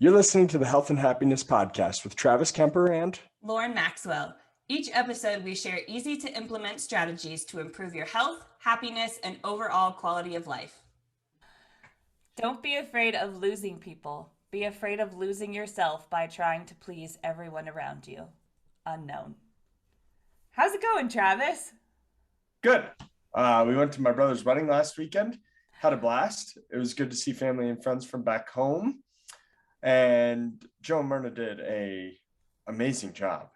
You're listening to the Health and Happiness Podcast with Travis Kemper and Lauryn Maxwell. Each episode, we share easy to implement strategies to improve your health, happiness, and overall quality of life. Don't be afraid of losing people. Be afraid of losing yourself by trying to please everyone around you. Unknown. How's it going, Travis? Good. We went to my brother's wedding last weekend. Had a blast. It was good to see family and friends from back home. And Joe and Myrna did an amazing job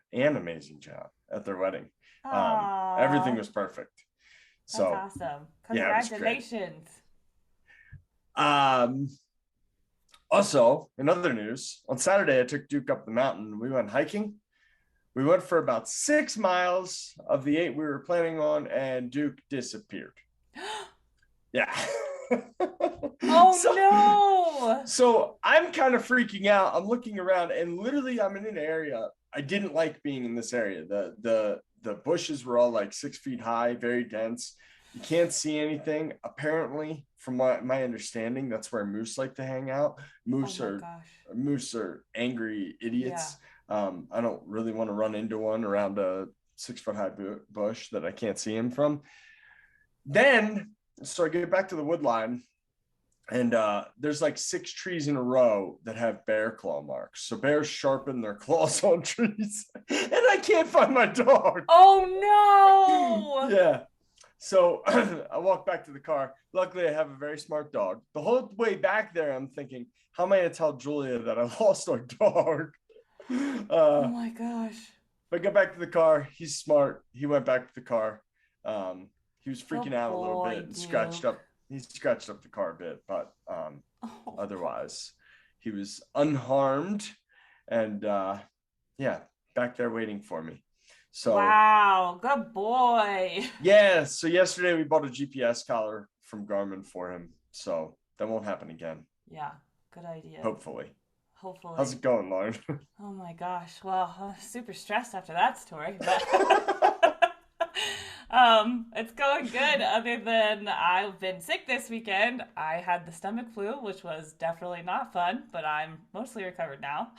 at their wedding. Everything was perfect. So that's awesome. Congratulations. Yeah, also, in other news, on Saturday, I took Duke up the mountain. We went hiking. We went for about 6 miles of the 8 we were planning on, and Duke disappeared. Yeah. No. So I'm kind of freaking out. I'm looking around, and literally I'm in an area. I didn't like being in this area. The bushes were all like 6 feet high, very dense. You can't see anything. Apparently, from my understanding, that's where moose like to hang out. Moose are angry idiots. Yeah. I don't really want to run into one around a 6 foot high bush that I can't see him from. Then, so I get back to the wood line, and there's like 6 trees in a row that have bear claw marks. So bears sharpen their claws on trees, and I can't find my dog. Oh no! Yeah. So I walk back to the car. Luckily, I have a very smart dog. The whole way back there, I'm thinking, how am I going to tell Julia that I lost our dog? Oh my gosh. But I got back to the car. He's smart. He went back to the car. He was freaking out a little bit and scratched up the car a bit, but otherwise he was unharmed and back there waiting for me. So wow, good boy. Yeah, so yesterday we bought a GPS collar from Garmin for him, so that won't happen again. Yeah, good idea. Hopefully. How's it going, Lauryn? Oh my gosh, well, I'm super stressed after that story, but it's going good, other than I've been sick this weekend. I had the stomach flu, which was definitely not fun, but I'm mostly recovered now.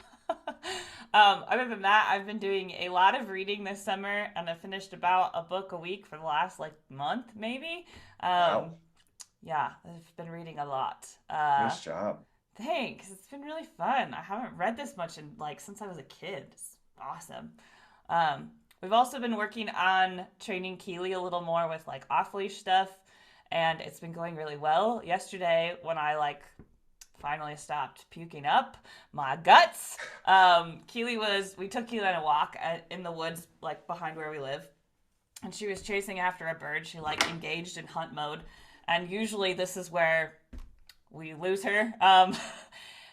Other than that, I've been doing a lot of reading this summer, and I finished about a book a week for the last month, maybe. Wow. Yeah, I've been reading a lot. Nice job. Thanks. It's been really fun. I haven't read this much in since I was a kid. It's awesome. We've also been working on training Keely a little more with off-leash stuff, and it's been going really well. Yesterday, when I finally stopped puking up my guts, we took Keely on a walk in the woods behind where we live, and she was chasing after a bird. She engaged in hunt mode, and usually this is where we lose her.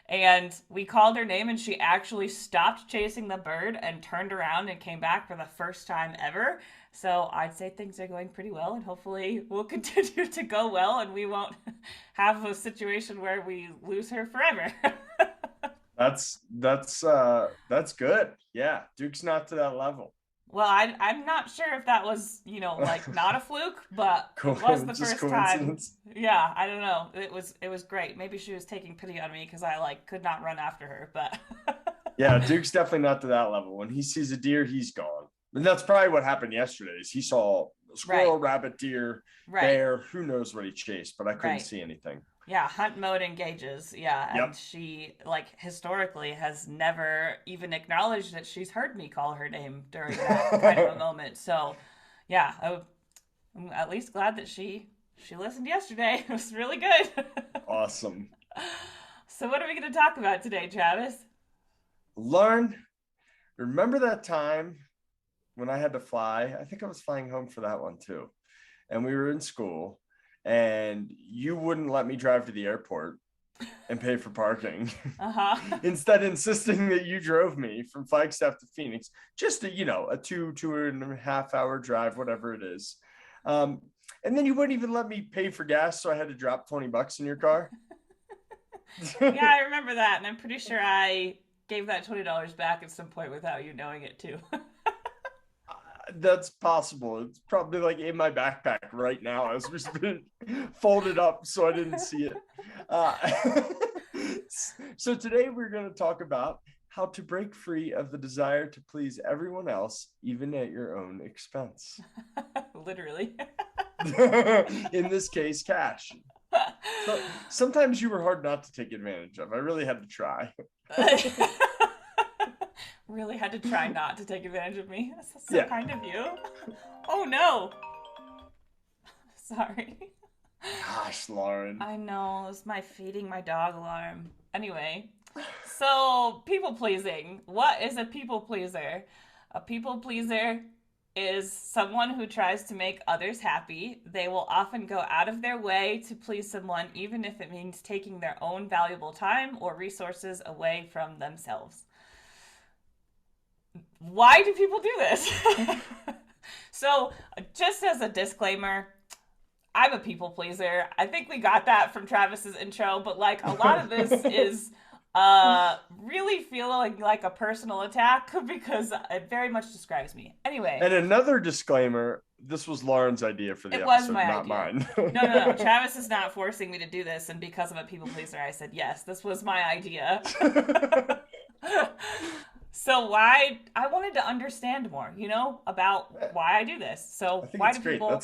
And we called her name, and she actually stopped chasing the bird and turned around and came back for the first time ever. So I'd say things are going pretty well, and hopefully will continue to go well, and we won't have a situation where we lose her forever. That's good. Yeah, Duke's not to that level. Well, I'm not sure if that was, not a fluke, but it was the first time. Yeah, I don't know. It was great. Maybe she was taking pity on me because I could not run after her, but yeah, Duke's definitely not to that level. When he sees a deer, he's gone. And that's probably what happened yesterday. Is he saw a squirrel, rabbit, deer, bear, who knows what he chased, but I couldn't see anything. Yeah, hunt mode engages. Yeah, and yep. She historically has never even acknowledged that she's heard me call her name during that kind of a moment. So, yeah, I'm at least glad that she listened yesterday. It was really good. Awesome. So, what are we going to talk about today, Travis? Lauryn, remember that time when I had to fly? I think I was flying home for that one too, and we were in school. And you wouldn't let me drive to the airport and pay for parking. Instead, insisting that you drove me from Flagstaff to Phoenix, just a 2.5 hour drive, whatever it is. And then you wouldn't even let me pay for gas, so I had to drop $20 in your car. Yeah, I remember that, and I'm pretty sure I gave that $20 back at some point without you knowing it too. That's possible. It's probably in my backpack right now as we're folded up, so I didn't see it. So today we're going to talk about how to break free of the desire to please everyone else, even at your own expense. Literally. In this case, cash. So sometimes you were hard not to take advantage of. I really had to try. Really had to try not to take advantage of me. That's so Yeah. kind of you. Oh no. Sorry. Gosh, Lauryn. I know, it's my feeding my dog alarm. Anyway, so people pleasing. What is a people pleaser? A people pleaser is someone who tries to make others happy. They will often go out of their way to please someone, even if it means taking their own valuable time or resources away from themselves. Why do people do this? So, just as a disclaimer, I'm a people pleaser. I think we got that from Travis's intro, but like a lot of this is really feeling like a personal attack because it very much describes me. Anyway. And another disclaimer, this was Lauryn's idea for the episode, not mine. No. Travis is not forcing me to do this, and because I'm a people pleaser, I said yes, this was my idea. So why I wanted to understand more, about why I do this. So why do people?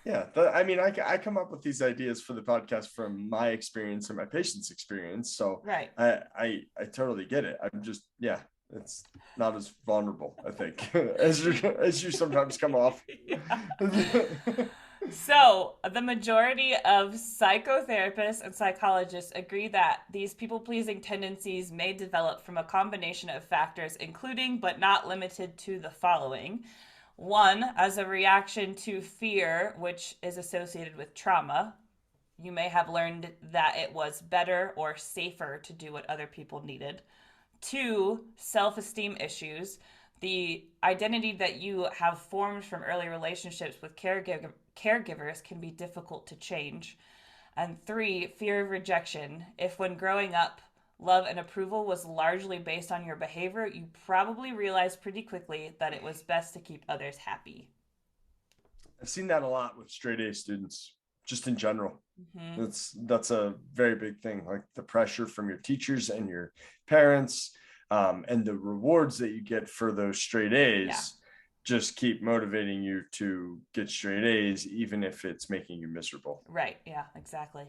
Yeah, I mean, I come up with these ideas for the podcast from my experience and my patient's experience. So right. I totally get it. I'm just, yeah, it's not as vulnerable, I think, as you sometimes come off. So the majority of psychotherapists and psychologists agree that these people-pleasing tendencies may develop from a combination of factors, including but not limited to the following. One, as a reaction to fear, which is associated with trauma. You may have learned that it was better or safer to do what other people needed. Two, self-esteem issues. The identity that you have formed from early relationships with caregivers can be difficult to change. And three, fear of rejection. If when growing up, love and approval was largely based on your behavior, you probably realized pretty quickly that it was best to keep others happy. I've seen that a lot with straight A students, just in general. Mm-hmm. That's a very big thing, like the pressure from your teachers and your parents, and the rewards that you get for those straight A's just keep motivating you to get straight A's, even if it's making you miserable. Right. Yeah, exactly.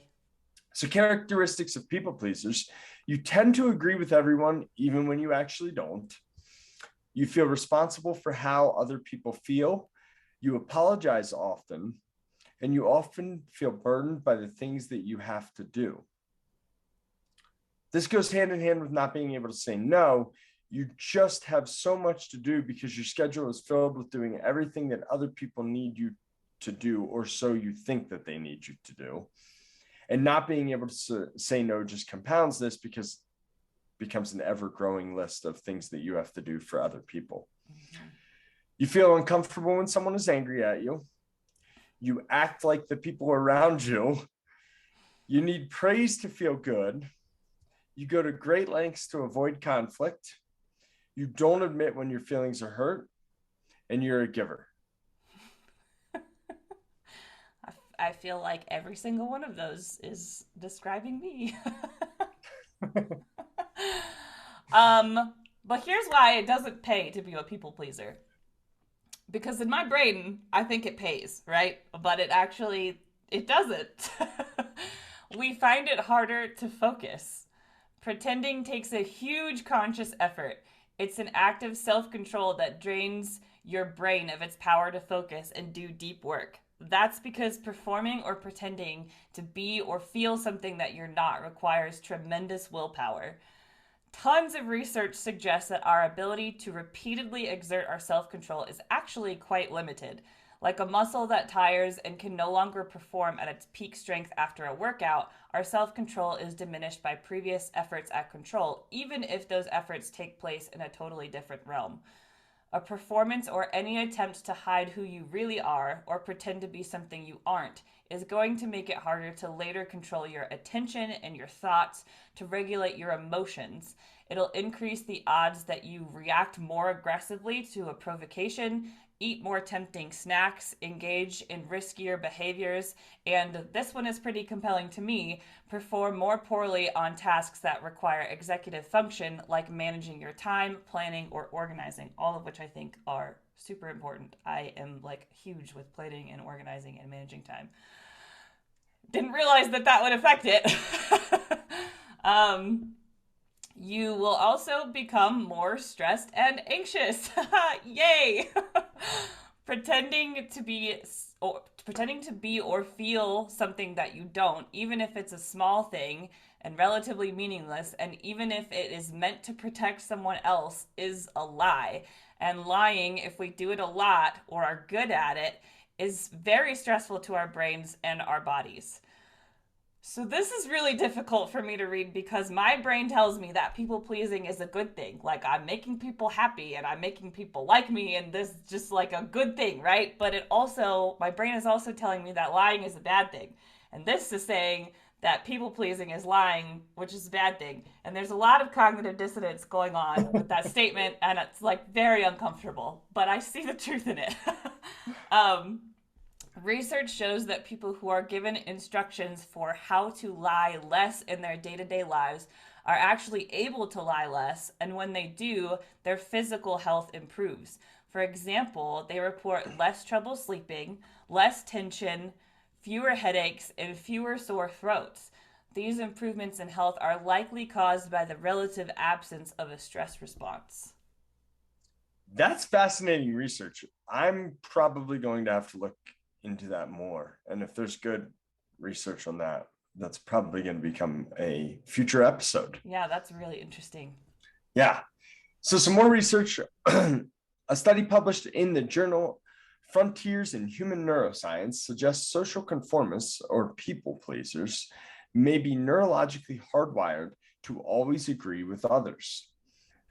So characteristics of people pleasers: you tend to agree with everyone, even when you actually don't. You feel responsible for how other people feel. You apologize often, and you often feel burdened by the things that you have to do. This goes hand in hand with not being able to say no. You just have so much to do because your schedule is filled with doing everything that other people need you to do, or so you think that they need you to do. And not being able to say no just compounds this because it becomes an ever-growing list of things that you have to do for other people. Mm-hmm. You feel uncomfortable when someone is angry at you. You act like the people around you. You need praise to feel good. You go to great lengths to avoid conflict. You don't admit when your feelings are hurt. And you're a giver. I feel like every single one of those is describing me. But here's why it doesn't pay to be a people pleaser. Because in my brain, I think it pays, right? But it doesn't. We find it harder to focus. Pretending takes a huge conscious effort. It's an act of self-control that drains your brain of its power to focus and do deep work. That's because performing or pretending to be or feel something that you're not requires tremendous willpower. Tons of research suggests that our ability to repeatedly exert our self-control is actually quite limited. Like a muscle that tires and can no longer perform at its peak strength after a workout, our self-control is diminished by previous efforts at control, even if those efforts take place in a totally different realm. A performance or any attempt to hide who you really are or pretend to be something you aren't is going to make it harder to later control your attention and your thoughts, to regulate your emotions. It'll increase the odds that you react more aggressively to a provocation eat more tempting snacks, engage in riskier behaviors, and this one is pretty compelling to me, perform more poorly on tasks that require executive function, like managing your time, planning, or organizing, all of which I think are super important. I am like huge with planning and organizing and managing time. Didn't realize that that would affect it. um, you will also become more stressed and anxious. Yay! pretending to be pretending to be or feel something that you don't, even if it's a small thing and relatively meaningless, and even if it is meant to protect someone else, is a lie. And lying, if we do it a lot or are good at it, is very stressful to our brains and our bodies. So this is really difficult for me to read because my brain tells me that people pleasing is a good thing. Like, I'm making people happy and I'm making people like me, and this is just like a good thing, right? But it also, my brain is also telling me that lying is a bad thing. And this is saying that people pleasing is lying, which is a bad thing. And there's a lot of cognitive dissonance going on with that statement, and it's like very uncomfortable. But I see the truth in it. Research shows that people who are given instructions for how to lie less in their day-to-day lives are actually able to lie less, and when they do, their physical health improves. For example, they report less trouble sleeping, less tension, fewer headaches, and fewer sore throats. These improvements in health are likely caused by the relative absence of a stress response. That's fascinating research. I'm probably going to have to look into that more. And if there's good research on that, that's probably going to become a future episode. Yeah, that's really interesting. Yeah. So some more research. A study published in the journal Frontiers in Human Neuroscience suggests social conformists, or people pleasers, may be neurologically hardwired to always agree with others.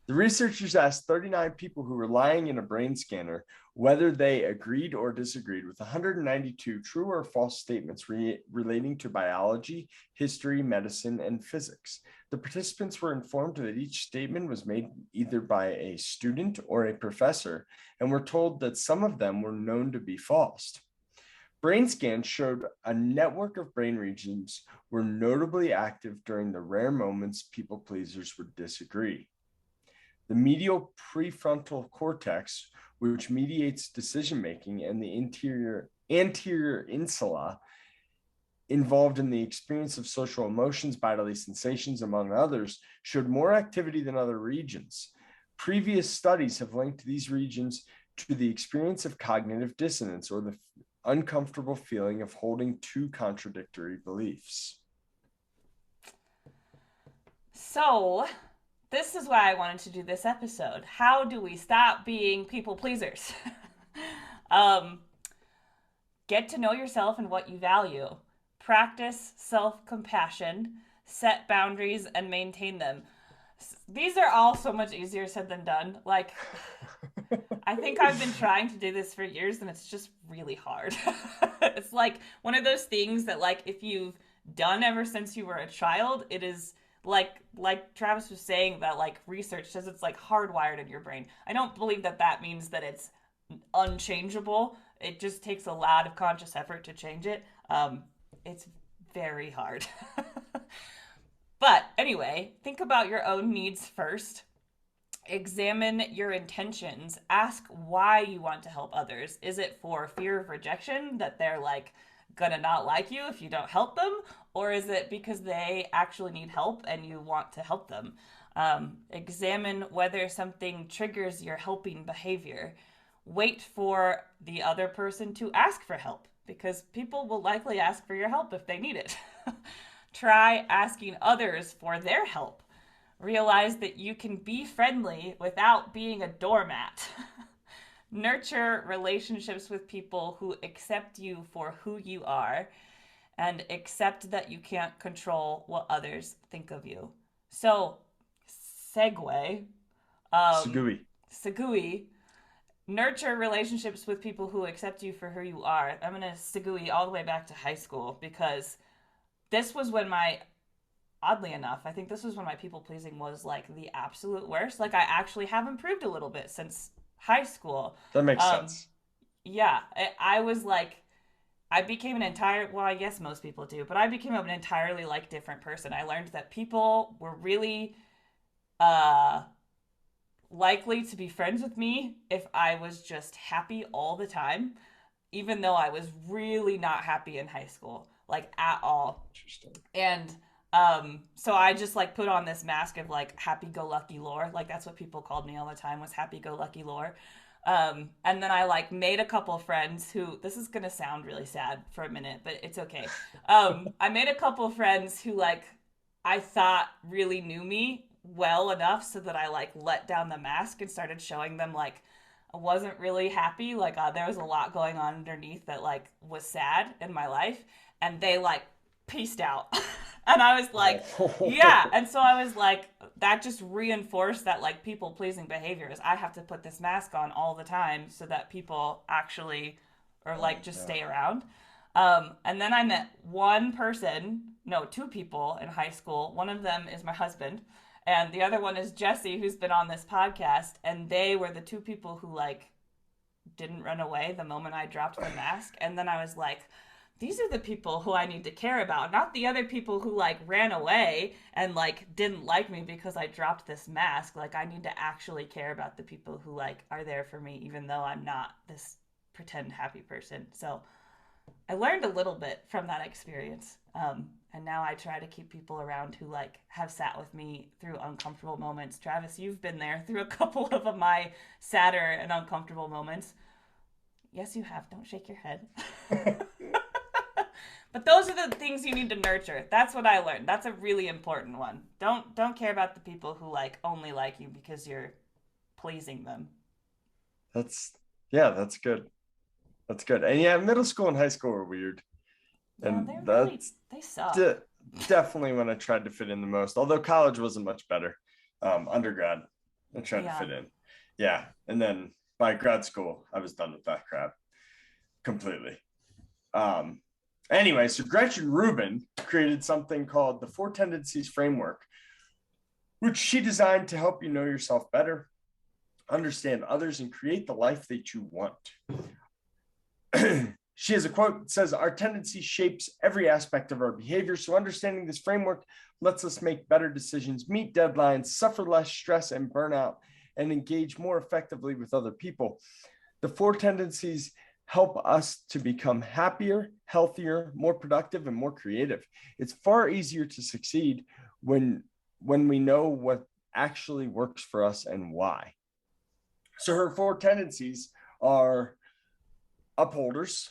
The researchers asked 39 people who were lying in a brain scanner whether they agreed or disagreed with 192 true or false statements relating to biology, history, medicine, and physics. The participants were informed that each statement was made either by a student or a professor, and were told that some of them were known to be false. Brain scans showed a network of brain regions were notably active during the rare moments people pleasers would disagree. The medial prefrontal cortex, which mediates decision-making, and the anterior insula, involved in the experience of social emotions, bodily sensations, among others, showed more activity than other regions. Previous studies have linked these regions to the experience of cognitive dissonance, or the uncomfortable feeling of holding two contradictory beliefs. So, this is why I wanted to do this episode. How do we stop being people pleasers? Get to know yourself and what you value. Practice self-compassion, set boundaries, and maintain them. These are all so much easier said than done. Like, I think I've been trying to do this for years, and it's just really hard. It's like one of those things that, like, if you've done ever since you were a child, it is like Travis was saying, that like research says it's like hardwired in your brain. I don't believe that that means that it's unchangeable. It just takes a lot of conscious effort to change it. It's very hard. But anyway, think about your own needs first. Examine your intentions. Ask why you want to help others. Is it for fear of rejection, that they're like gonna not like you if you don't help them? Or is it because they actually need help and you want to help them? Examine whether something triggers your helping behavior. Wait for the other person to ask for help, because people will likely ask for your help if they need it. Try asking others for their help. Realize that you can be friendly without being a doormat. Nurture relationships with people who accept you for who you are, and accept that you can't control what others think of you. So, segue. Segui. Nurture relationships with people who accept you for who you are. I'm going to segui all the way back to high school, because this was when oddly enough, I think this was when my people pleasing was like the absolute worst. Like, I actually have improved a little bit since high school. That makes sense. yeah, I was like, I became an entire, well, I guess most people do, but I became an entirely like different person. I learned that people were really uh likely to be friends with me if I was just happy all the time, even though I was really not happy in high school, like at all. Interesting. And so I just like put on this mask of like happy go lucky lore. Like that's what people called me all the time, was happy go lucky lore. And then I like made a couple friends who, this is gonna sound really sad for a minute, but it's okay. I made a couple friends who like I thought really knew me well enough so that I like let down the mask and started showing them like I wasn't really happy. Like there was a lot going on underneath that like was sad in my life, and they like pieced out. And I was like, yeah. And so I was like, that just reinforced that like people pleasing behaviors. I have to put this mask on all the time so that people actually or like just stay around. And then I met one person, no, two people in high school. One of them is my husband, and the other one is Jesse, who's been on this podcast. And they were the two people who like didn't run away the moment I dropped the mask. And then I was like, these are the people who I need to care about, not the other people who like ran away and like didn't like me because I dropped this mask. Like I need to actually care about the people who like are there for me, even though I'm not this pretend happy person. So I learned a little bit from that experience. And now I try to keep people around who like have sat with me through uncomfortable moments. Travis, you've been there through a couple of my sadder and uncomfortable moments. Yes, you have. Don't shake your head. But those are the things you need to nurture. That's what I learned. That's a really important one. Don't care about the people who like only like you because you're pleasing them. That's good. That's good. And yeah, middle school and high school were weird. And they suck. Definitely when I tried to fit in the most. Although college wasn't much better. Undergrad, I tried to fit in. Yeah. And then by grad school, I was done with that crap completely. Anyway, so Gretchen Rubin created something called the Four Tendencies framework, which she designed to help you know yourself better, understand others, and create the life that you want. She has a quote that says, "Our tendency shapes every aspect of our behavior. So understanding this framework lets us make better decisions, meet deadlines, suffer less stress and burnout, and engage more effectively with other people. The four tendencies help us to become happier, healthier, more productive, and more creative. It's far easier to succeed when we know what actually works for us and why." So her four tendencies are upholders,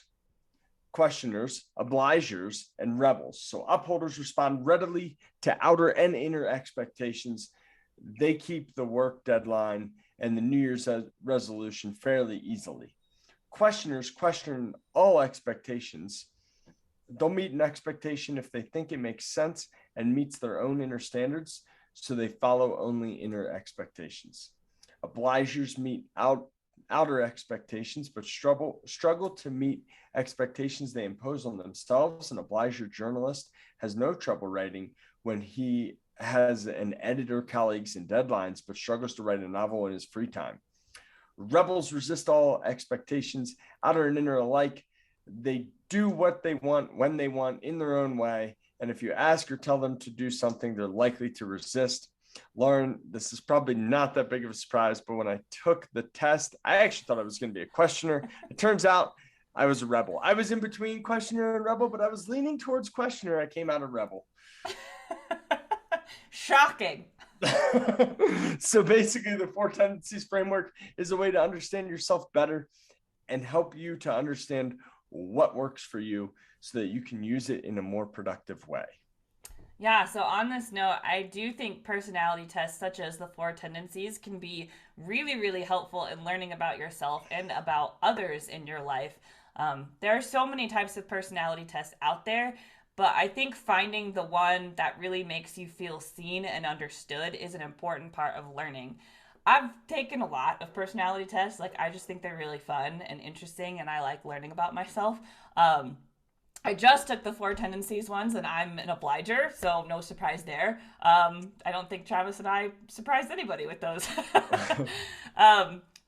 questioners, obligers, and rebels. So upholders respond readily to outer and inner expectations. They keep the work deadline and the New Year's resolution fairly easily. Questioners question all expectations. They'll meet an expectation if they think it makes sense and meets their own inner standards, so they follow only inner expectations. Obligers meet outer expectations, but struggle to meet expectations they impose on themselves. An obliger journalist has no trouble writing when he has an editor, colleagues, and deadlines, but struggles to write a novel in his free time. Rebels resist all expectations, outer and inner alike. They do what they want, when they want, in their own way. And if you ask or tell them to do something, they're likely to resist. Lauren, this is probably not that big of a surprise, but when I took the test, I actually thought I was going to be a questioner. It turns out I was a rebel. I was in between questioner and rebel, but I was leaning towards questioner. I came out a rebel. Shocking. So basically, the Four Tendencies framework is a way to understand yourself better and help you to understand what works for you so that you can use it in a more productive way. Yeah, so on this note, I do think personality tests such as the Four Tendencies can be really, really helpful in learning about yourself and about others in your life. There are so many types of personality tests out there, but I think finding the one that really makes you feel seen and understood is an important part of learning. I've taken a lot of personality tests. Like, I just think they're really fun and interesting, and I like learning about myself. I just took the Four Tendencies ones, and I'm an obliger, so no surprise there. I don't think Travis and I surprised anybody with those.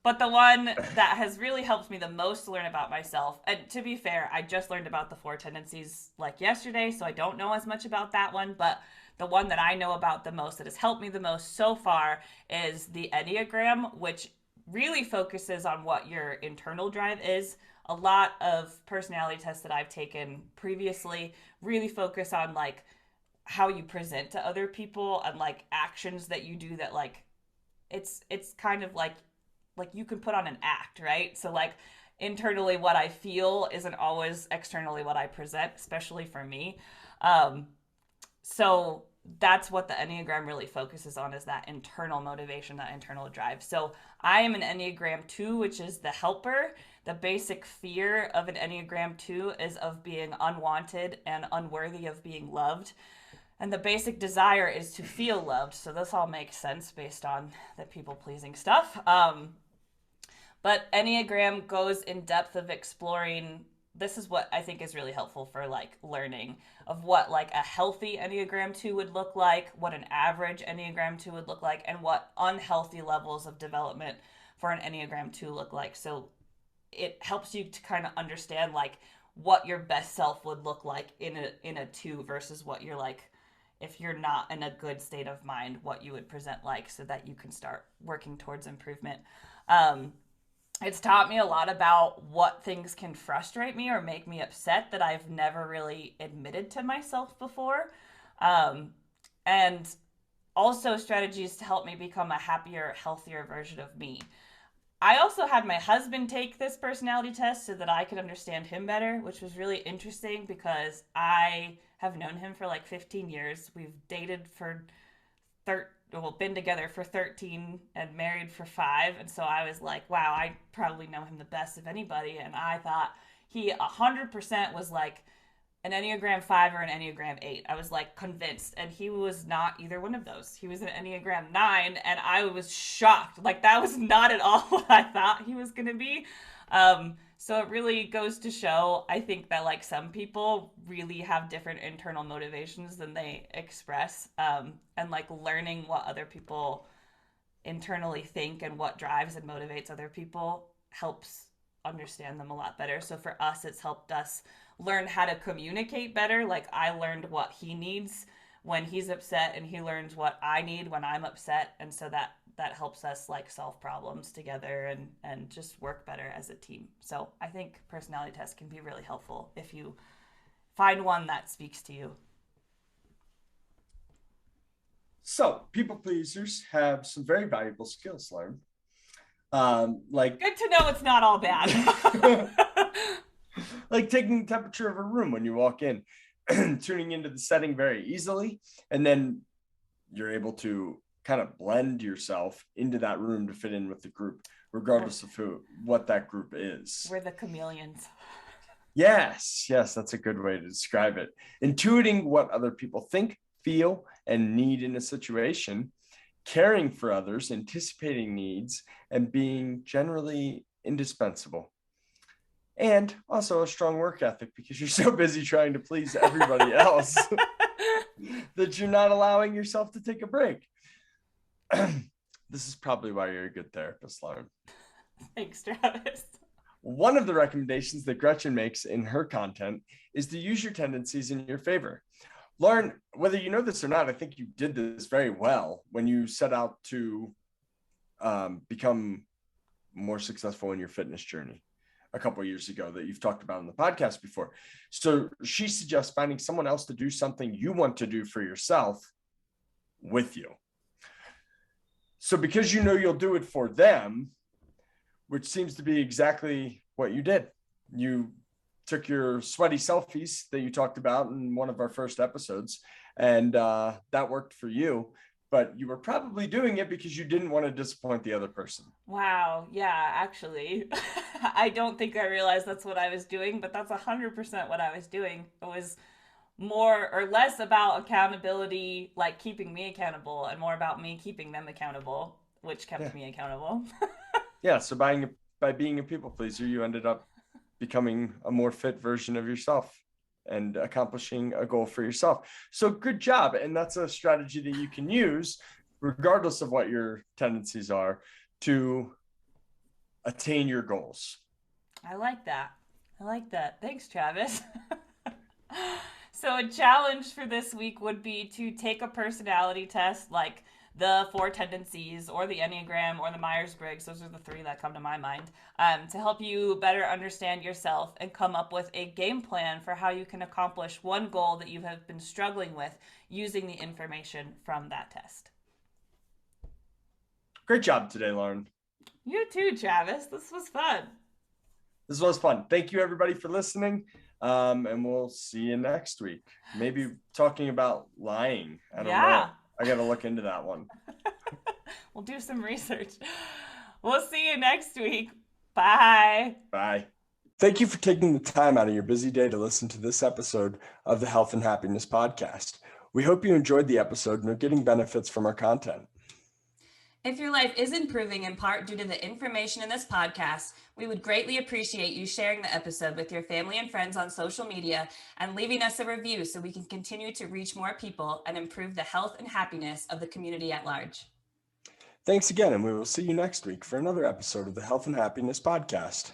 But But the one that has really helped me the most to learn about myself, and to be fair, I just learned about the Four Tendencies like yesterday, so I don't know as much about that one, but the one that I know about the most that has helped me the most so far is the Enneagram, which really focuses on what your internal drive is. A lot of personality tests that I've taken previously really focus on like how you present to other people and like actions that you do that like it's kind of like you can put on an act, right? So like internally what I feel isn't always externally what I present, especially for me. So that's what the Enneagram really focuses on, is that internal motivation, that internal drive. So I am an Enneagram 2, which is the helper. The basic fear of an Enneagram 2 is of being unwanted and unworthy of being loved. And the basic desire is to feel loved. So this all makes sense based on the people-pleasing stuff. But Enneagram goes in depth of exploring. This is what I think is really helpful for like learning of what like a healthy Enneagram 2 would look like, what an average Enneagram 2 would look like, and what unhealthy levels of development for an Enneagram 2 look like. So it helps you to kind of understand like what your best self would look like in a 2 versus what you're like if you're not in a good state of mind, what you would present like, so that you can start working towards improvement. It's taught me a lot about what things can frustrate me or make me upset that I've never really admitted to myself before. And also strategies to help me become a happier, healthier version of me. I also had my husband take this personality test so that I could understand him better, which was really interesting because I have known him for like 15 years. We've dated for been together for 13 and married for 5. And so I was like, wow, I probably know him the best of anybody. And I thought he 100% was like an Enneagram 5 or an Enneagram 8. I was like convinced. And he was not either one of those. He was an Enneagram 9. And I was shocked. Like that was not at all what I thought he was going to be. So it really goes to show, I think, that like some people really have different internal motivations than they express, and like learning what other people internally think and what drives and motivates other people helps understand them a lot better. So for us, it's helped us learn how to communicate better. Like I learned what he needs when he's upset, and he learns what I need when I'm upset. And so that helps us like solve problems together and just work better as a team. So I think personality tests can be really helpful if you find one that speaks to you. So people pleasers have some very valuable skills, Lauren. Like good to know it's not all bad. Like taking the temperature of a room when you walk in, tuning into the setting very easily, and then you're able to kind of blend yourself into that room to fit in with the group, regardless of what that group is. We're the chameleons. Yes, that's a good way to describe it. Intuiting what other people think, feel, and need in a situation, caring for others, anticipating needs, and being generally indispensable. And also a strong work ethic, because you're so busy trying to please everybody else that you're not allowing yourself to take a break. This is probably why you're a good therapist, Lauren. Thanks, Travis. One of the recommendations that Gretchen makes in her content is to use your tendencies in your favor. Lauren, whether you know this or not, I think you did this very well when you set out to become more successful in your fitness journey a couple of years ago that you've talked about on the podcast before. So she suggests finding someone else to do something you want to do for yourself with you. So because you know you'll do it for them, which seems to be exactly what you did. You took your sweaty selfies that you talked about in one of our first episodes, and that worked for you. But you were probably doing it because you didn't want to disappoint the other person. Wow. Yeah, actually. I don't think I realized that's what I was doing, but that's 100% what I was doing. It was more or less about accountability, like keeping me accountable, and more about me keeping them accountable, which kept me accountable. Yeah, so by being a people pleaser, you ended up becoming a more fit version of yourself and accomplishing a goal for yourself. So good job. And that's a strategy that you can use regardless of what your tendencies are to attain your goals. I like that. I like that. Thanks, Travis. So a challenge for this week would be to take a personality test like the Four Tendencies or the Enneagram or the Myers-Briggs. Those are the three that come to my mind, to help you better understand yourself and come up with a game plan for how you can accomplish one goal that you have been struggling with using the information from that test. Great job today, Lauren. You too, Travis. This was fun. This was fun. Thank you, everybody, for listening. And we'll see you next week. Maybe talking about lying. I don't know. I got to look into that one. We'll do some research. We'll see you next week. Bye. Bye. Thank you for taking the time out of your busy day to listen to this episode of the Health and Happiness Podcast. We hope you enjoyed the episode and are getting benefits from our content. If your life is improving in part due to the information in this podcast, we would greatly appreciate you sharing the episode with your family and friends on social media and leaving us a review so we can continue to reach more people and improve the health and happiness of the community at large. Thanks again, and we will see you next week for another episode of the Health and Happiness Podcast.